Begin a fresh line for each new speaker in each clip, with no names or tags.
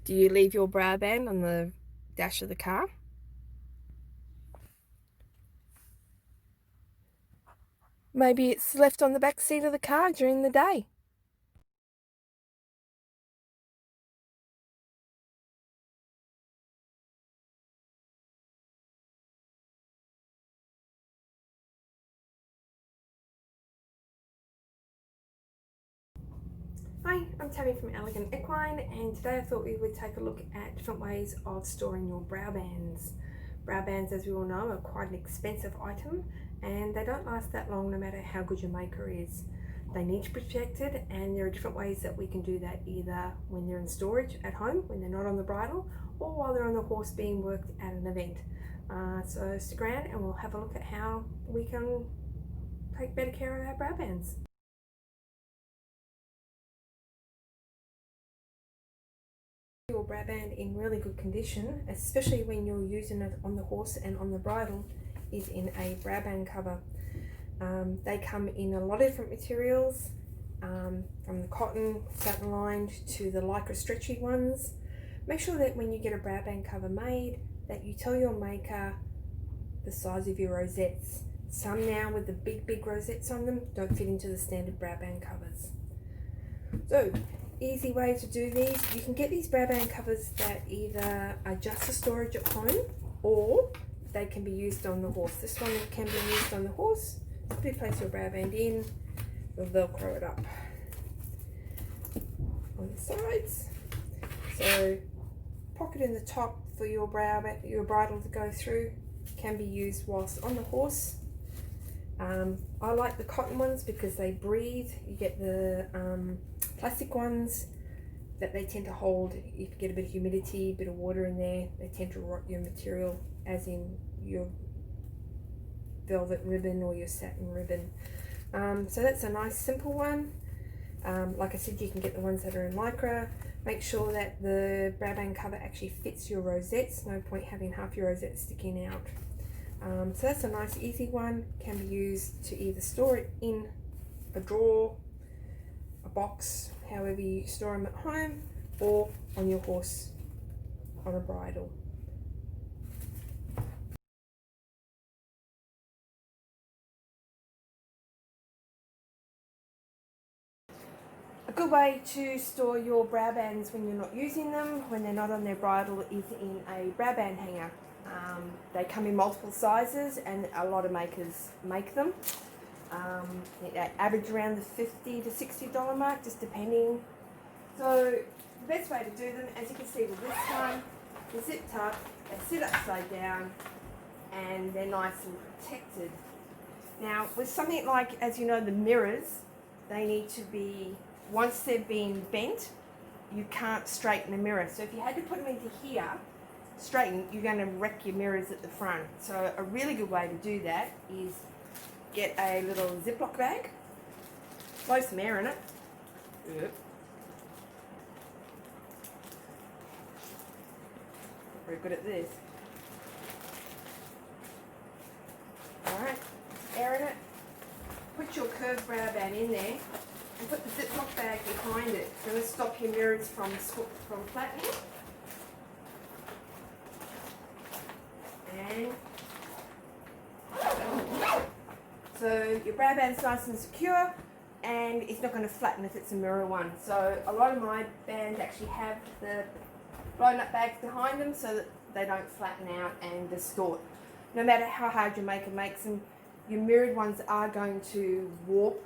Do you leave your Browband on the dash of the car? Maybe it's left on the back seat of the car during the day. Hi, I'm Tammy from Elegant Equine, and today I thought we would take a look at different ways of storing your Browbands. Browbands, as we all know, are quite an expensive item and they don't last that long no matter how good your maker is. They need to be protected, and there are different ways that we can do that, either when they're in storage at home, when they're not on the bridle, or while they're on the horse being worked at an event. So stick around and we'll have a look at how we can take better care of our Browbands. Your Browband in really good condition, especially when you're using it on the horse and on the bridle, is in a Browband cover. They come in a lot of different materials, from the cotton, satin lined, to the lycra stretchy ones. Make sure that when you get a Browband cover made, that you tell your maker the size of your rosettes. Some now with the big rosettes on them don't fit into the standard Browband covers. So, easy way to do these, you can get these Browband covers that either are just for storage at home or they can be used on the horse. This one can be used on the horse. Simply place your Browband in, you'll velcro it up on the sides. So pocket in the top for your bridle to go through, can be used whilst on the horse. I like the cotton ones because they breathe. You get the plastic ones that they tend to hold. If you get a bit of humidity, a bit of water in there, they tend to rot your material, as in your velvet ribbon or your satin ribbon. So that's a nice simple one. Like I said, you can get the ones that are in lycra. Make sure that the Browband cover actually fits your rosettes. No point having half your rosettes sticking out. So that's a nice easy one. Can be used to either store it in a drawer, a box, however you store them at home, or on your horse on a bridle. A good way to store your Browbands when you're not using them, when they're not on their bridle, is in a Browband hanger. They come in multiple sizes and a lot of makers make them. They average around the $50 to $60 mark, just depending. So the best way to do them, as you can see with this one, they're zipped up, they sit upside down, and they're nice and protected. Now with something like, as you know, the mirrors, they need to be, once they've been bent, you can't straighten the mirror. So if you had to put them into here, straighten, you're going to wreck your mirrors at the front. So a really good way to do that is get a little Ziploc bag, blow some air in it. Yep. Very good at this. Alright, air in it. Put your curved Browband in there and put the Ziploc bag behind it. It's going to stop your mirrors from flattening. And so your Browband's nice and secure, and it's not going to flatten if it's a mirror one. So a lot of my bands actually have the blown up bags behind them so that they don't flatten out and distort. No matter how hard your maker makes them, your mirrored ones are going to warp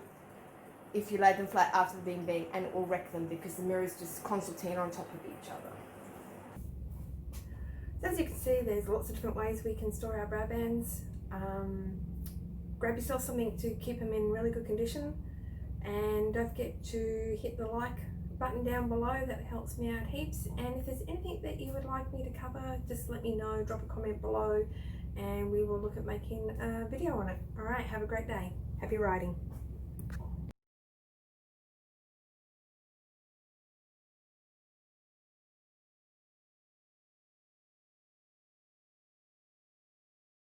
if you lay them flat after being bent, and it will wreck them because the mirrors just concertina on top of each other. So as you can see, there's lots of different ways we can store our Browbands. Grab yourself something to keep them in really good condition, and don't forget to hit the like button down below. That helps me out heaps. And if there's anything that you would like me to cover, just let me know, drop a comment below, and we will look at making a video on it. Alright, have a great day. Happy riding.